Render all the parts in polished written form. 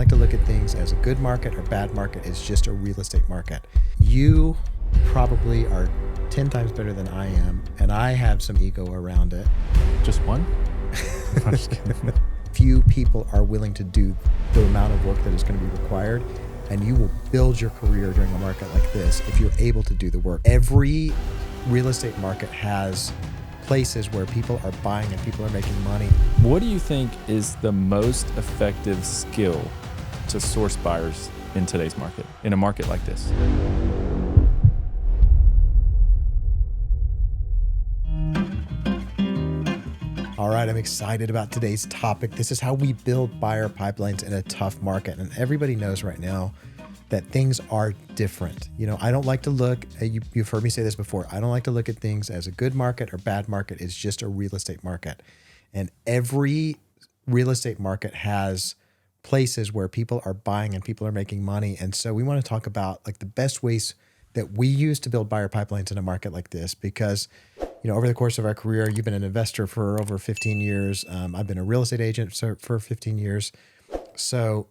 like to look at things as a good market or bad market. It's just a real estate market. You probably are 10 times better than I am, and I have some ego around it. Just one? I'm just kidding. Few people are willing to do the amount of work that is going to be required, and you will build your career during a market like this if you're able to do the work. Every real estate market has places where people are buying and people are making money. What do you think is the most effective skill to source buyers in today's market, in a market like this? All right, I'm excited about today's topic. This is how we build buyer pipelines in a tough market. And everybody knows right now that things are different. You know, I don't like to look, you've heard me say this before, I don't like to look at things as a good market or bad market. It's just a real estate market. And every real estate market has places where people are buying and people are making money. And so we want to talk about like the best ways that we use to build buyer pipelines in a market like this, because, you know, over the course of our career, you've been an investor for over 15 years. I've been a real estate agent for 15 years. So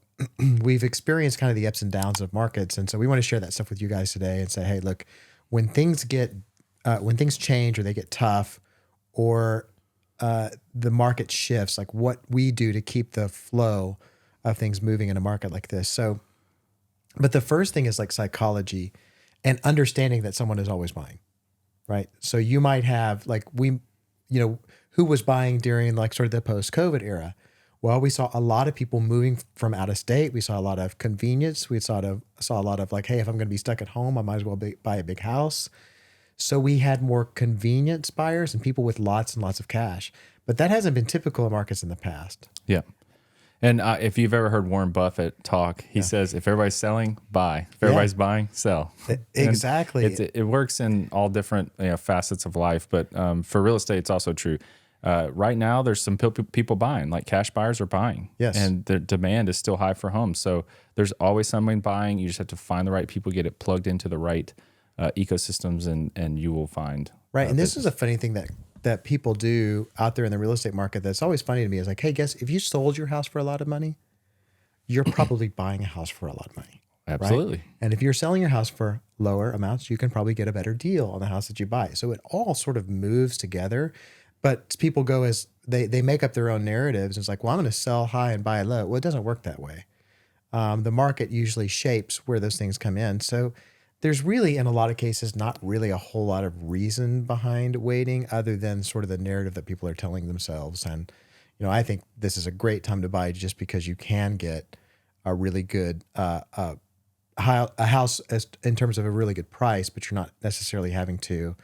we've experienced kind of the ups and downs of markets. And so we want to share that stuff with you guys today and say, hey, look, when things change or they get tough or the market shifts, like what we do to keep the flow of things moving in a market like this. So, but the first thing is like psychology and understanding that someone is always buying, right? So you might have like who was buying during like sort of the post-COVID era? Well, we saw a lot of people moving from out of state. We saw a lot of convenience. We saw a lot of like, hey, if I'm going to be stuck at home, I might as well buy a big house. So we had more convenience buyers and people with lots and lots of cash. But that hasn't been typical in markets in the past. Yeah. And if you've ever heard Warren Buffett talk, he says, if everybody's selling, buy. If everybody's buying, sell. Exactly. It works in all different facets of life. But for real estate, it's also true. Right now, there's some people buying, like cash buyers are buying. Yes. And the demand is still high for homes. So there's always someone buying. You just have to find the right people, get it plugged into the right ecosystems, and you will find. Right. And this is a funny thing that people do out there in the real estate market that's always funny to me is like, hey, guess if you sold your house for a lot of money, you're probably buying a house for a lot of money. Absolutely. Right? And if you're selling your house for lower amounts, you can probably get a better deal on the house that you buy. So it all sort of moves together. But people go as they make up their own narratives. It's like, well, I'm going to sell high and buy low. Well, it doesn't work that way. The market usually shapes where those things come in. So there's really, in a lot of cases, not really a whole lot of reason behind waiting other than sort of the narrative that people are telling themselves. And, you know, I think this is a great time to buy just because you can get a really good a house in terms of a really good price, but you're not necessarily having to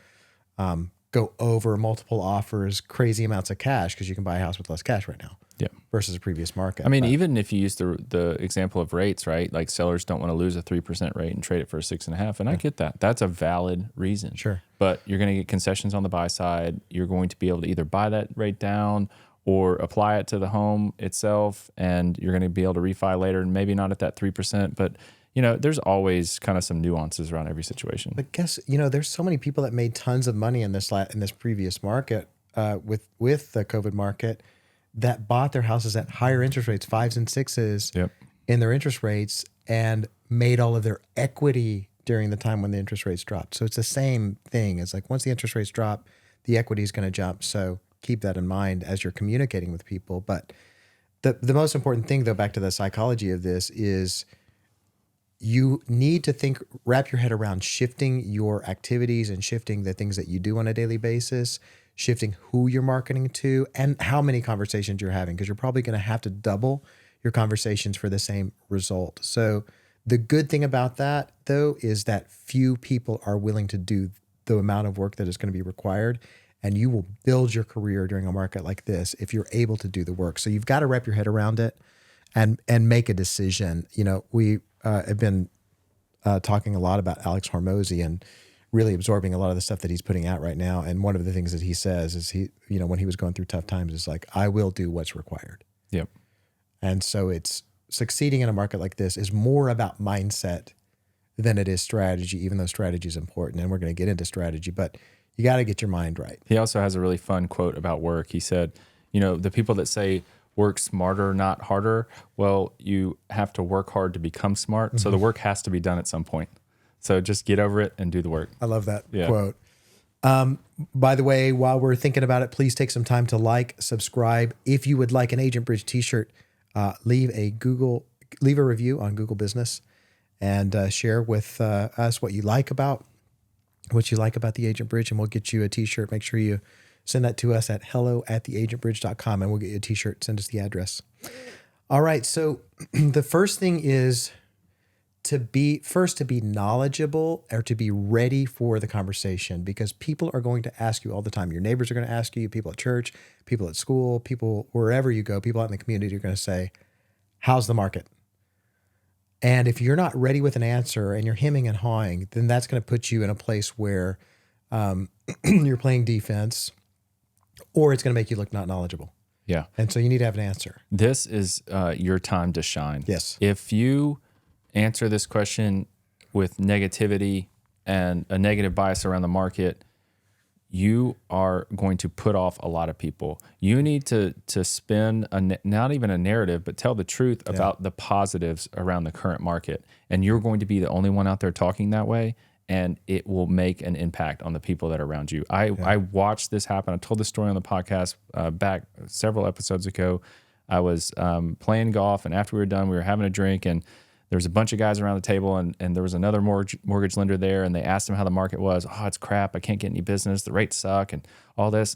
go over multiple offers, crazy amounts of cash, because you can buy a house with less cash right now. Yeah. Versus a previous market. I mean, even if you use the example of rates, right? Like sellers don't want to lose a 3% rate and trade it for a 6.5%. And I get that. That's a valid reason. Sure. But you're going to get concessions on the buy side. You're going to be able to either buy that rate down or apply it to the home itself. And you're going to be able to refi later and maybe not at that 3%. But, you know, there's always kind of some nuances around every situation. But guess, you know, there's so many people that made tons of money in this previous market with the COVID market that bought their houses at higher interest rates, 5s and 6s in their interest rates, and made all of their equity during the time when the interest rates dropped. So it's the same thing. It's like once the interest rates drop, the equity is going to jump. So keep that in mind as you're communicating with people. But the most important thing, though, back to the psychology of this, is you need to wrap your head around shifting your activities and shifting the things that you do on a daily basis, shifting who you're marketing to and how many conversations you're having, because you're probably going to have to double your conversations for the same result. So the good thing about that, though, is that few people are willing to do the amount of work that is going to be required, and you will build your career during a market like this if you're able to do the work. So you've got to wrap your head around it and make a decision. You know, we have been talking a lot about Alex Hormozy and really absorbing a lot of the stuff that he's putting out right now. And one of the things that he says is when he was going through tough times, is like, I will do what's required. Yep. And so it's succeeding in a market like this is more about mindset than it is strategy, even though strategy is important. And we're going to get into strategy, but you got to get your mind right. He also has a really fun quote about work. He said, you know, the people that say, work smarter, not harder. Well, you have to work hard to become smart. So the work has to be done at some point. So just get over it and do the work. I love that Yeah. quote. By the way, while we're thinking about it, please take some time to like, subscribe. If you would like an Agent Bridge t-shirt, leave a review on Google Business and share with us what you like about the Agent Bridge, and we'll get you a t-shirt. Make sure you send that to us at hello@theagentbridge.com, and we'll get you a t-shirt. Send us the address. All right. So the first thing is to be knowledgeable, or to be ready for the conversation, because people are going to ask you all the time. Your neighbors are going to ask you, people at church, people at school, people wherever you go, people out in the community are going to say, how's the market? And if you're not ready with an answer and you're hemming and hawing, then that's going to put you in a place where you're playing defense, or it's going to make you look not knowledgeable. Yeah. And so you need to have an answer. This is your time to shine. Yes. If you answer this question with negativity and a negative bias around the market, you are going to put off a lot of people. You need to spin not even a narrative, but tell the truth about the positives around the current market. And you're going to be the only one out there talking that way, and it will make an impact on the people that are around you. I watched this happen. I told this story on the podcast back several episodes ago. I was playing golf, and after we were done, we were having a drink, and there was a bunch of guys around the table, and there was another mortgage lender there, and they asked him how the market was. Oh, it's crap. I can't get any business. The rates suck and all this.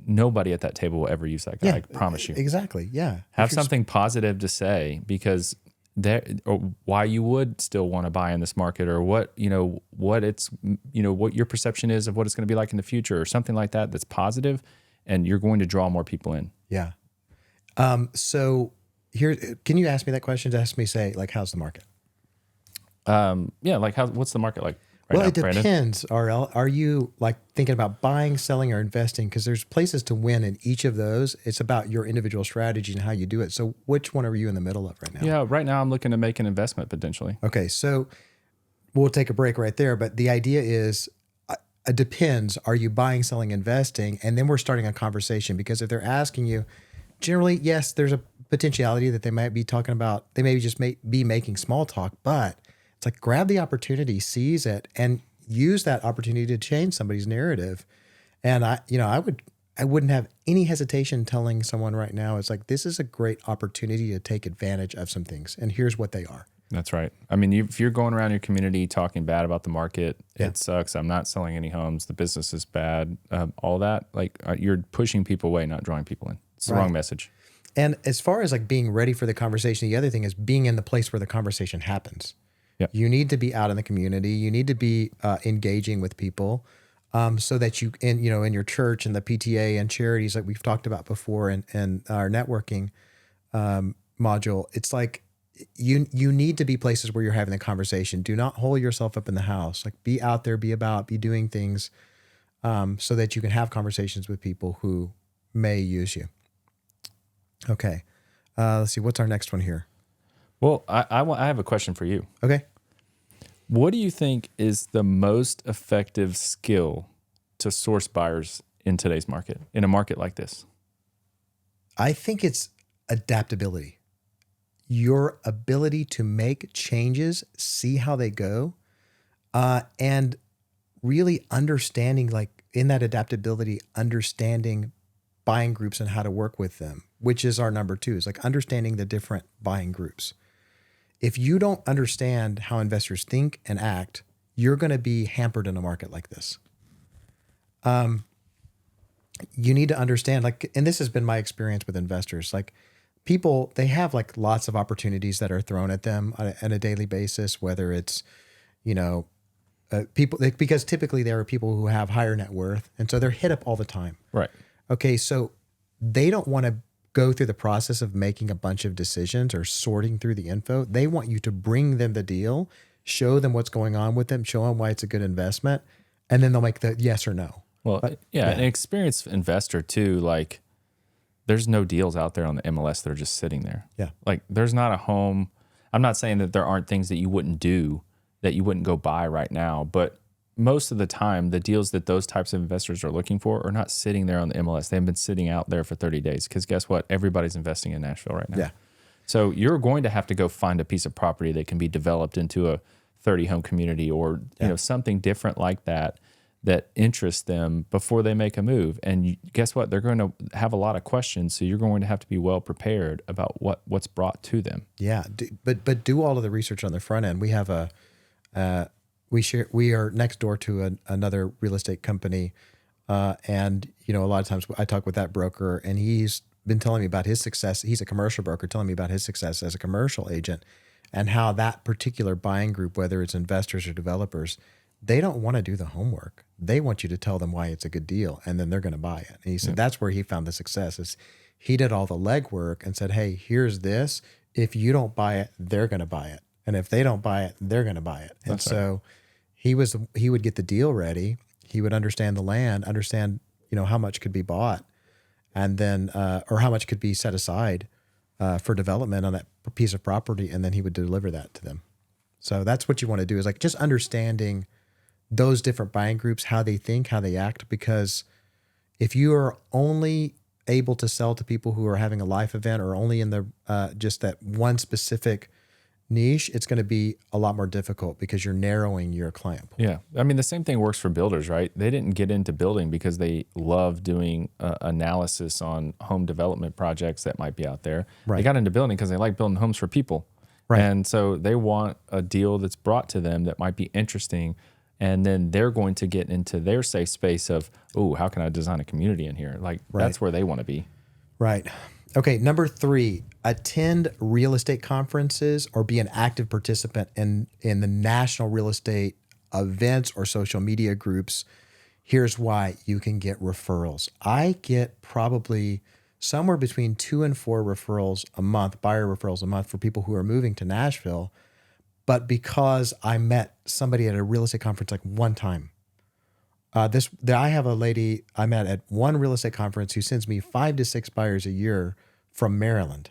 Nobody at that table will ever use that guy. I promise you. Exactly. Yeah. Have something positive to say, because or why you would still want to buy in this market, or what your perception is of what it's going to be like in the future, or something like that that's positive, and you're going to draw more people in. Yeah. So here, can you ask me that question? To ask me, say, like, how's the market? Yeah, like what's the market like right now, Well, it Brandon? depends, RL. Are you like thinking about buying, selling, or investing? Because there's places to win in each of those. It's about your individual strategy and how you do it. So which one are you in the middle of right now? Yeah, right now I'm looking to make an investment potentially. Okay, so we'll take a break right there. But the idea is, it depends. Are you buying, selling, investing? And then we're starting a conversation, because if they're asking you, generally, yes, there's a potentiality that they might be talking about. They may just be making small talk, but it's like, grab the opportunity, seize it, and use that opportunity to change somebody's narrative. And I wouldn't have any hesitation telling someone right now, it's like, this is a great opportunity to take advantage of some things, and here's what they are. That's right. I mean, if you're going around your community talking bad about the market, it sucks. I'm not selling any homes. The business is bad. All that, you're pushing people away, not drawing people in. It's the wrong message. And as far as like being ready for the conversation, the other thing is being in the place where the conversation happens. Yep. You need to be out in the community. You need to be engaging with people, so that you, in your church and the PTA and charities, like we've talked about before, and our networking module. It's like you need to be places where you're having the conversation. Do not hole yourself up in the house. Like, be out there, be doing things, so that you can have conversations with people who may use you. Okay. Let's see. What's our next one here? Well, I have a question for you. Okay. What do you think is the most effective skill to source buyers in today's market, in a market like this? I think it's adaptability. Your ability to make changes, see how they go, and really understanding, like, in that adaptability, understanding buying groups and how to work with them, which is our number 2, is like understanding the different buying groups. If you don't understand how investors think and act, you're going to be hampered in a market like this. You need to understand, like, and this has been my experience with investors, like, people, they have like lots of opportunities that are thrown at them on a daily basis, whether it's, people, because typically there are people who have higher net worth, and so they're hit up all the time. Right. Okay, so they don't want to go through the process of making a bunch of decisions or sorting through the info. They want you to bring them the deal, show them what's going on with them, show them why it's a good investment, and then they'll make the yes or no. Well, an experienced investor too, like, there's no deals out there on the MLS that are just sitting there. Yeah. Like, there's not a home. I'm not saying that there aren't things that you wouldn't do, that you wouldn't go buy right now, but most of the time, the deals that those types of investors are looking for are not sitting there on the MLS. They've been sitting out there for 30 days because guess what? Everybody's investing in Nashville right now. Yeah. So you're going to have to go find a piece of property that can be developed into a 30 home community or something different like that interests them before they make a move. And guess what? They're going to have a lot of questions. So you're going to have to be well prepared about what's brought to them. Yeah. But do all of the research on the front end. We have we are next door to another real estate company. And a lot of times I talk with that broker and he's been telling me about his success. He's a commercial broker telling me about his success as a commercial agent and how that particular buying group, whether it's investors or developers, they don't want to do the homework. They want you to tell them why it's a good deal, and then they're going to buy it. And he said that's where he found the success is he did all the legwork and said, hey, here's this. If you don't buy it, they're going to buy it. And if they don't buy it, they're going to buy it. And so he would get the deal ready. He would understand the land, understand, how much could be bought and then, or how much could be set aside for development on that piece of property. And then he would deliver that to them. So that's what you want to do is like just understanding those different buying groups, how they think, how they act, because if you are only able to sell to people who are having a life event or only in the just that one specific niche, it's going to be a lot more difficult because you're narrowing your client pool. Yeah. I mean, the same thing works for builders, right? They didn't get into building because they love doing analysis on home development projects that might be out there. Right. They got into building because they like building homes for people. Right. And so they want a deal that's brought to them that might be interesting. And then they're going to get into their safe space of, oh, how can I design a community in here? Like that's where they want to be. Right. Okay. Number 3, attend real estate conferences or be an active participant in the national real estate events or social media groups. Here's why: you can get referrals. I get probably somewhere between 2 and 4 referrals a month, buyer referrals a month for people who are moving to Nashville. But because I met somebody at a real estate conference like one time, I have a lady I met at one real estate conference who sends me 5 to 6 buyers a year from Maryland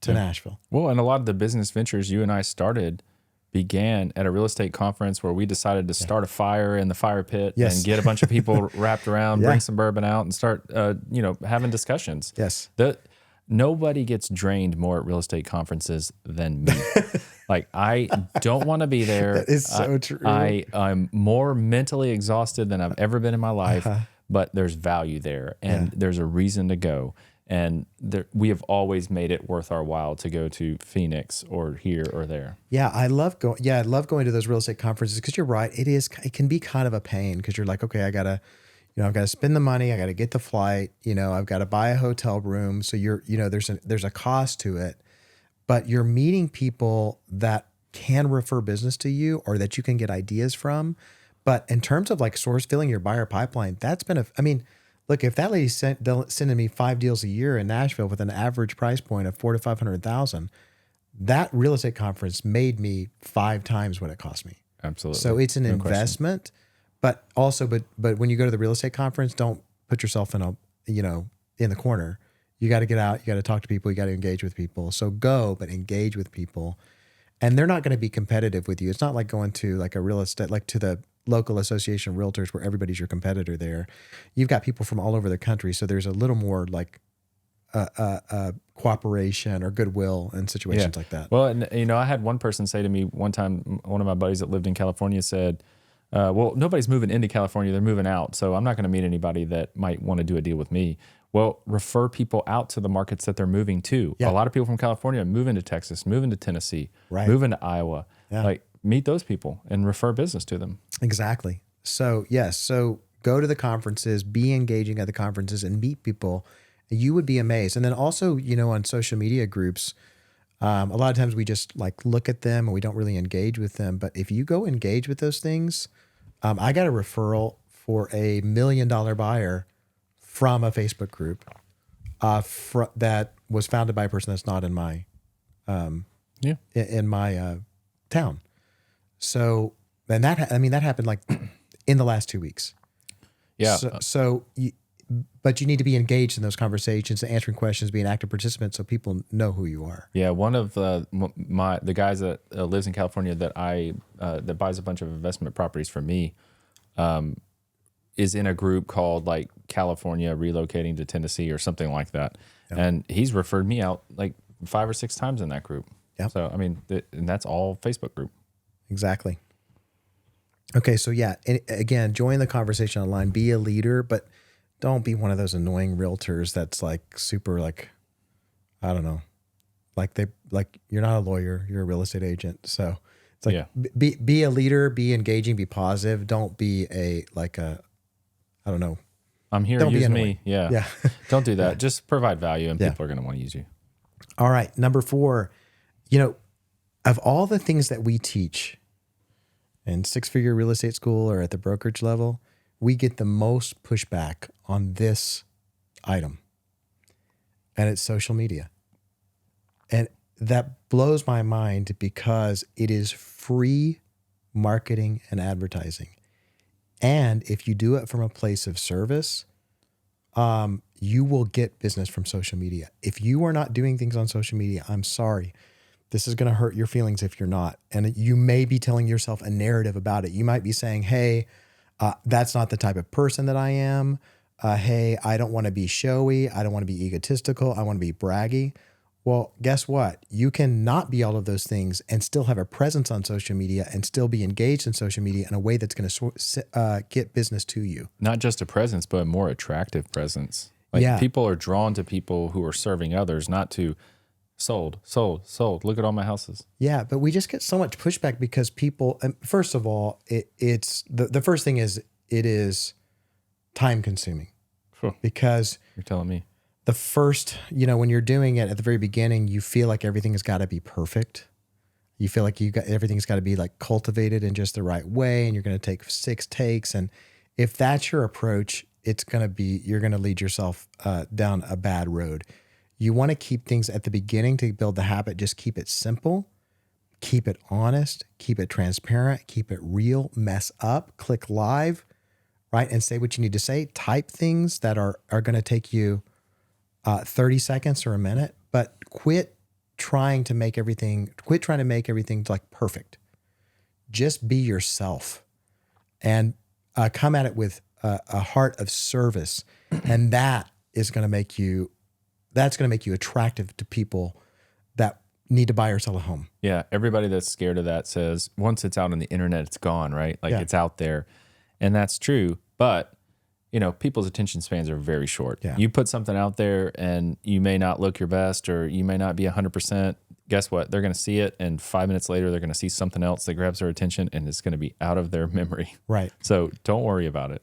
to Nashville. Well, and a lot of the business ventures you and I started began at a real estate conference where we decided to start a fire in the fire pit and get a bunch of people wrapped around, bring some bourbon out and start, having discussions. Yes. Nobody gets drained more at real estate conferences than me. Like, I don't want to be there. That is so true. I'm more mentally exhausted than I've ever been in my life, but there's value there and there's a reason to go. And we have always made it worth our while to go to Phoenix or here or there. Yeah, I love going to those real estate conferences because you're right. It can be kind of a pain because you're like, okay, I've got to spend the money. I got to get the flight. I've got to buy a hotel room. So there's a cost to it, but you're meeting people that can refer business to you or that you can get ideas from. But in terms of like source filling your buyer pipeline, that's been look, if that lady's sending me 5 deals a year in Nashville with an average price point of $400,000 to $500,000, that real estate conference made me 5 times what it cost me. Absolutely. So it's an investment. But also, but when you go to the real estate conference, don't put yourself in in the corner. You got to get out. You got to talk to people. You got to engage with people. So go, but engage with people, and they're not going to be competitive with you. It's not like going to like a real estate, like to the local association of realtors where everybody's your competitor there. You've got people from all over the country, so there's a little more like cooperation or goodwill in situations like that. Well, and I had one person say to me one time, one of my buddies that lived in California said, well, nobody's moving into California, they're moving out. So I'm not going to meet anybody that might want to do a deal with me. Well, refer people out to the markets that they're moving to. Yeah. A lot of people from California move into Texas, move into Tennessee, move into Iowa. Yeah. Like, meet those people and refer business to them. Exactly. So yes. So go to the conferences, be engaging at the conferences and meet people. You would be amazed. And then also, on social media groups, a lot of times we just like look at them and we don't really engage with them. But if you go engage with those things, I got a referral for $1 million buyer from a Facebook group that was founded by a person that's not in my in my town. So, and that happened like in the last 2 weeks. Yeah. But you need to be engaged in those conversations, answering questions, be an active participant, so people know who you are. Yeah, one of the guys that lives in California that that buys a bunch of investment properties from me. is in a group called like California Relocating to Tennessee or something like that. Yeah. And he's referred me out like 5 or 6 times in that group. Yeah. So, I mean, and that's all Facebook group. Exactly. Okay. So yeah, and again, join the conversation online, be a leader, but don't be one of those annoying realtors that's like super like, I don't know, like you're not a lawyer, you're a real estate agent. So it's like, Yeah. be a leader, be engaging, be positive. Don't be I don't know. I'm here, Don't be use annoying. me. Yeah. Yeah. Don't do that. Just provide value and Yeah. people are going to want to use you. All right. Number 4, of all the things that we teach in 6-figure real estate school or at the brokerage level, we get the most pushback on this item, and it's social media. And that blows my mind because it is free marketing and advertising. And if you do it from a place of service, you will get business from social media. If you are not doing things on social media, I'm sorry. This is going to hurt your feelings if you're not. And you may be telling yourself a narrative about it. You might be saying, hey, that's not the type of person that I am. Hey, I don't want to be showy. I don't want to be egotistical. I want to be braggy. Well, guess what? You can not be all of those things and still have a presence on social media and still be engaged in social media in a way that's going to get business to you. Not just a presence, but a more attractive presence. Like people are drawn to people who are serving others, not to sold. Look at all my houses. Yeah, but we just get so much pushback because people, first of all, it's the first thing is it is time consuming because You're telling me. the first, when you're doing it at the very beginning, you feel like everything has got to be perfect. You feel like everything's got to be like cultivated in just the right way. And you're going to take 6 takes. And if that's your approach, you're going to lead yourself down a bad road. You want to keep things at the beginning to build the habit. Just keep it simple, keep it honest, keep it transparent, keep it real, mess up, click live, right? And say what you need to say. Type things that are going to take you 30 seconds or a minute, but quit trying to make everything like perfect. Just be yourself and come at it with a heart of service. And that's going to make you attractive to people that need to buy or sell a home. Yeah. Everybody that's scared of that says once it's out on the internet, it's gone, right? Like it's out there. And that's true. But, people's attention spans are very short. Yeah. You put something out there and you may not look your best or you may not be 100%. Guess what? They're going to see it. And 5 minutes later, they're going to see something else that grabs their attention and it's going to be out of their memory. Right. So don't worry about it.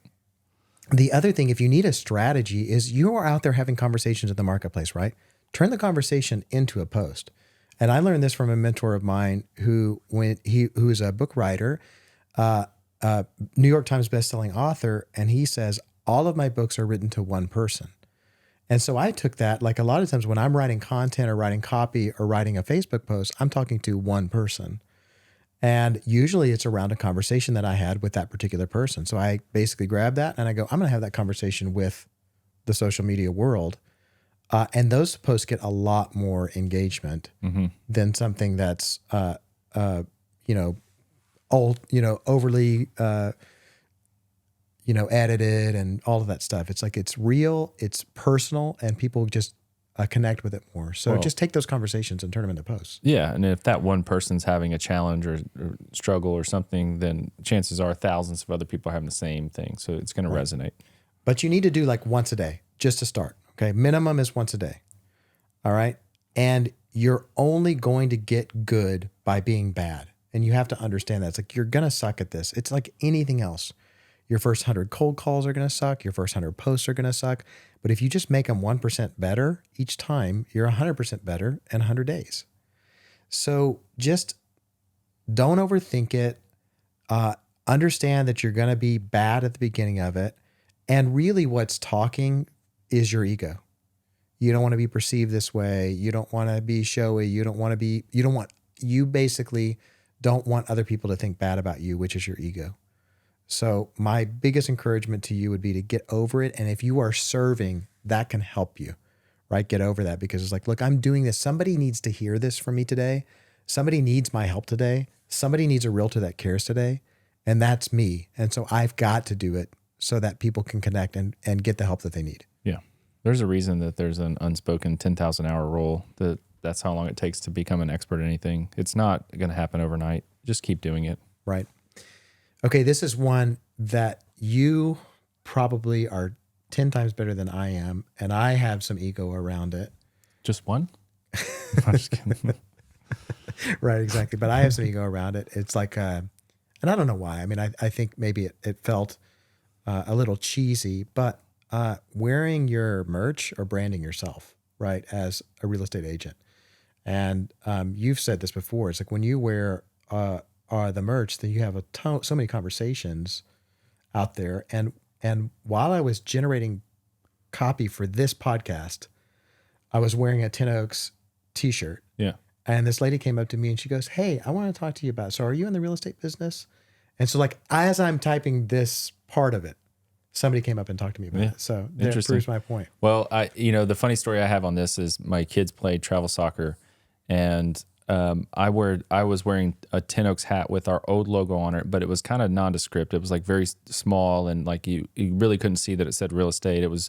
The other thing, if you need a strategy, is you are out there having conversations in the marketplace, right? Turn the conversation into a post. And I learned this from a mentor of mine who is a book writer, New York Times bestselling author, and he says, all of my books are written to one person. And so I took that, like a lot of times when I'm writing content or writing copy or writing a Facebook post, I'm talking to one person. And usually it's around a conversation that I had with that particular person. So I basically grab that and I go, I'm going to have that conversation with the social media world. And those posts get a lot more engagement than something that's, overly, edited and all of that stuff. It's like, it's real, it's personal, and people just connect with it more. So just take those conversations and turn them into posts. Yeah. And if that one person's having a challenge or struggle or something, then chances are thousands of other people are having the same thing. So it's going to resonate. But you need to do like once a day just to start. Okay. Minimum is once a day. All right. And you're only going to get good by being bad. And you have to understand that. It's like, you're going to suck at this. It's like anything else. Your first 100 cold calls are going to suck. Your first 100 posts are going to suck. But if you just make them 1% better each time, you're 100% better in 100 days. So just don't overthink it. Understand that you're going to be bad at the beginning of it. And really what's talking is your ego. You don't want to be perceived this way. You don't want to be showy. You basically don't want other people to think bad about you, which is your ego. So my biggest encouragement to you would be to get over it. And if you are serving, that can help you, right? Get over that, because it's like, look, I'm doing this. Somebody needs to hear this from me today. Somebody needs my help today. Somebody needs a realtor that cares today. And that's me. And so I've got to do it so that people can connect and get the help that they need. Yeah. There's a reason that there's an unspoken 10,000 hour rule that's how long it takes to become an expert at anything. It's not going to happen overnight. Just keep doing it. Right. Okay. This is one that you probably are 10 times better than I am. And I have some ego around it. Just one? I'm just kidding. Right. Exactly. But I have some ego around it. It's like, and I don't know why. I mean, I think maybe it felt a little cheesy, but wearing your merch or branding yourself, right, as a real estate agent. And you've said this before. It's like when you wear the merch, then you have so many conversations out there. And while I was generating copy for this podcast, I was wearing a Ten Oaks t-shirt. Yeah. And this lady came up to me and she goes, "Hey, I want to talk to you about, so are you in the real estate business?" And so like, as I'm typing this part of it, somebody came up and talked to me about it. So that proves my point. Well, the funny story I have on this is my kids played travel soccer, and I was wearing a Ten Oaks hat with our old logo on it, but it was kind of nondescript. It was like very small, and like you really couldn't see that it said real estate. It was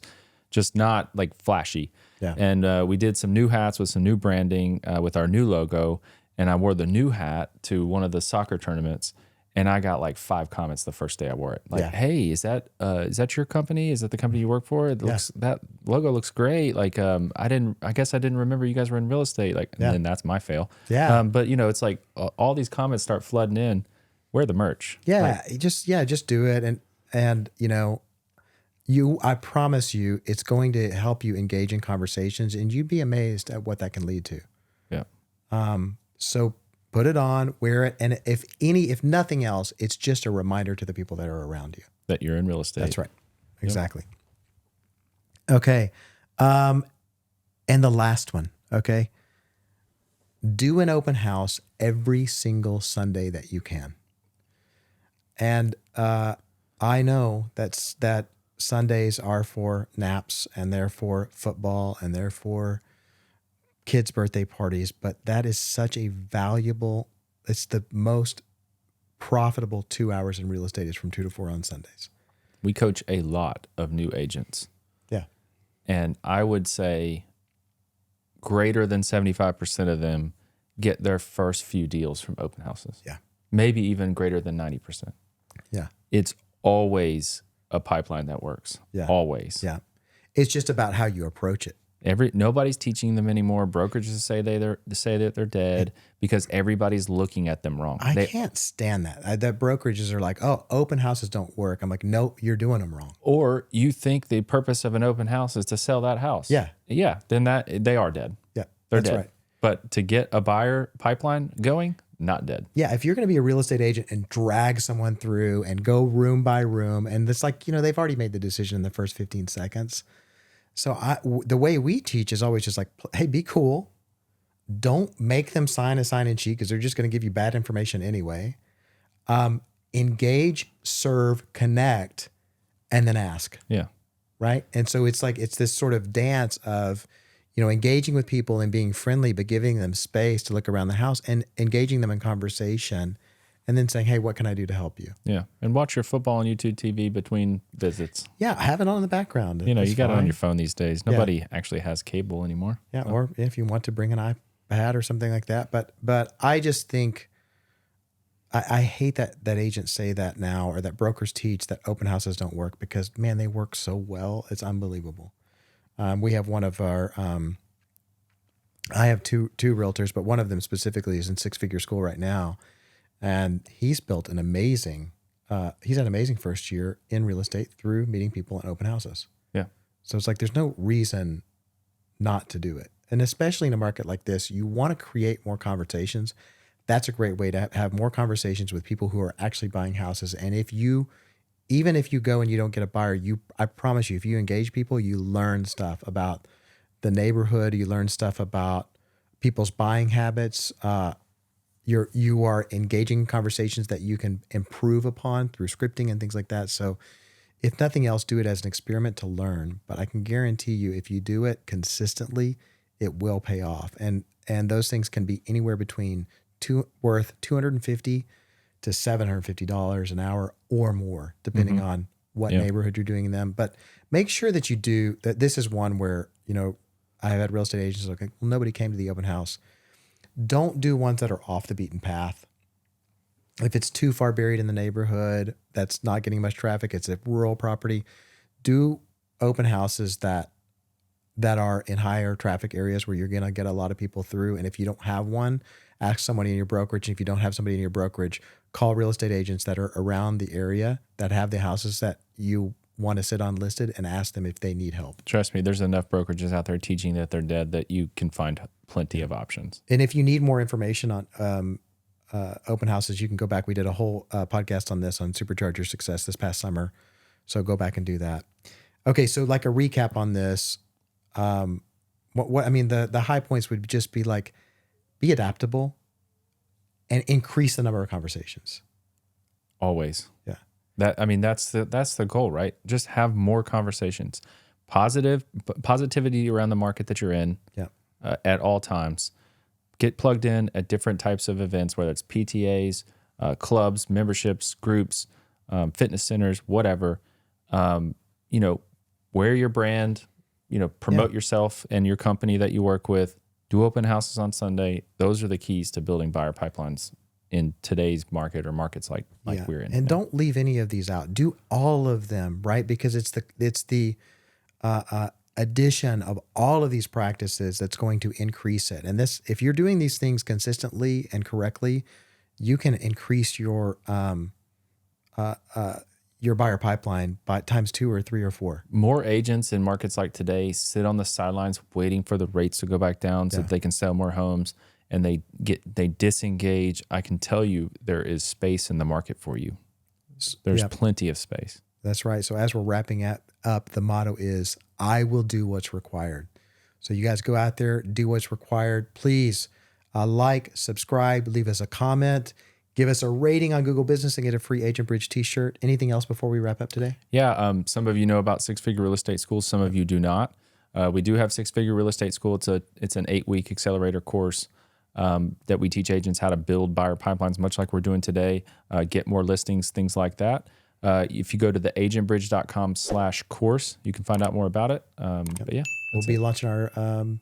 just not like flashy. Yeah. And we did some new hats with some new branding with our new logo, and I wore the new hat to one of the soccer tournaments. And I got like 5 comments the first day I wore it. Like, "Hey, is that your company? Is that the company you work for? That logo looks great. Like, I guess I didn't remember you guys were in real estate." Like, and then that's my fail. Yeah. But it's like all these comments start flooding in. Wear the merch. Yeah. Just do it. And I promise you, it's going to help you engage in conversations, and you'd be amazed at what that can lead to. Yeah. So put it on, wear it, and if nothing else, it's just a reminder to the people that are around you that you're in real estate. That's right. Exactly. Yep. Okay. And the last one. Okay. Do an open house every single Sunday that you can. And I know that Sundays are for naps, and they're for football, and they're for kids' birthday parties, but that is such a valuable, it's the most profitable 2 hours in real estate is from 2 to 4 on Sundays. We coach a lot of new agents. Yeah. And I would say greater than 75% of them get their first few deals from open houses. Yeah. Maybe even greater than 90%. Yeah. It's always a pipeline that works. Yeah. Always. Yeah. It's just about how you approach it. Nobody's teaching them anymore. Brokerages say that they're dead because everybody's looking at them wrong. I can't stand that. That brokerages are like, "Oh, open houses don't work." I'm like, "No, you're doing them wrong." Or you think the purpose of an open house is to sell that house. Yeah. Yeah. Then they are dead. Yeah. They're that's dead. right. But to get a buyer pipeline going, not dead. Yeah. If you're going to be a real estate agent and drag someone through and go room by room, and it's like, they've already made the decision in the first 15 seconds. So the way we teach is always just like, "Hey, be cool. Don't make them sign a sign-in sheet because they're just going to give you bad information anyway. Engage, serve, connect, and then ask." Yeah. Right. And so it's like, it's this sort of dance of, engaging with people and being friendly, but giving them space to look around the house and engaging them in conversation, and then saying, "Hey, what can I do to help you?" Yeah. And watch your football on YouTube TV between visits. Yeah. Have it on in the background. You got it on your phone these days. Nobody actually has cable anymore. Yeah. Or if you want to bring an iPad or something like that. But I just think I hate that agents say that now, or that brokers teach that open houses don't work, because man, they work so well. It's unbelievable. We have one of our, I have two realtors, but one of them specifically is in 6-figure school right now. And he's built an amazing first year in real estate through meeting people in open houses. Yeah. So it's like, there's no reason not to do it. And especially in a market like this, you want to create more conversations. That's a great way to have more conversations with people who are actually buying houses. And even if you go and you don't get a buyer, I promise you, if you engage people, you learn stuff about the neighborhood. You learn stuff about people's buying habits. You are engaging conversations that you can improve upon through scripting and things like that. So if nothing else, do it as an experiment to learn. But I can guarantee you, if you do it consistently, it will pay off. And those things can be anywhere between worth $250 to $750 an hour or more, depending on what neighborhood you're doing them. But make sure that you do that. This is one where, I have had real estate agents like, well, nobody came to the open house. Don't do ones that are off the beaten path. If it's too far buried in the neighborhood, that's not getting much traffic, it's a rural property, do open houses that are in higher traffic areas where you're going to get a lot of people through. And if you don't have one, ask somebody in your brokerage. And if you don't have somebody in your brokerage, call real estate agents that are around the area that have the houses that you want to sit on listed and ask them if they need help. Trust me, there's enough brokerages out there teaching that they're dead that you can find plenty of options. And if you need more information on open houses, you can go back. We did a whole podcast on this on Supercharge Your Success this past summer. So go back and do that. Okay, so like a recap on this, the high points would just be like, be adaptable and increase the number of conversations. Always. Yeah. That's the goal, right? Just have more conversations, positivity around the market that you're in. Yeah. At all times. Get plugged in at different types of events, whether it's PTAs, clubs, memberships, groups, fitness centers, whatever. Wear your brand, promote yourself and your company that you work with. Do open houses on Sunday. Those are the keys to building buyer pipelines in today's market or markets like we're in. And don't leave any of these out. Do all of them, right? Because it's the addition of all of these practices that's going to increase it. And this, if you're doing these things consistently and correctly, you can increase your buyer pipeline by times 2 or 3 or 4. More agents in markets like today sit on the sidelines waiting for the rates to go back down so that they can sell more homes, and they disengage. I can tell you there is space in the market for you. There's plenty of space. That's right. So as we're wrapping up, the motto is, I will do what's required. So you guys go out there, do what's required. Please like, subscribe, leave us a comment, give us a rating on Google Business, and get a free Agent Bridge t-shirt. Anything else before we wrap up today? Yeah. Some of you know about Six Figure Real Estate School. Some of you do not. We do have Six Figure Real Estate School. It's an 8-week accelerator course that we teach agents how to build buyer pipelines, much like we're doing today, get more listings, things like that. If you go to theagentbridge.com/course, you can find out more about it. But yeah, we'll be launching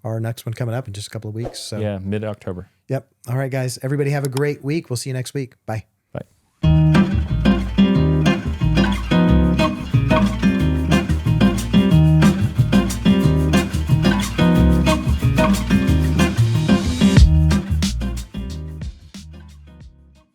our next one coming up in just a couple of weeks. So yeah, mid-October. Yep. All right, guys. Everybody have a great week. We'll see you next week. Bye.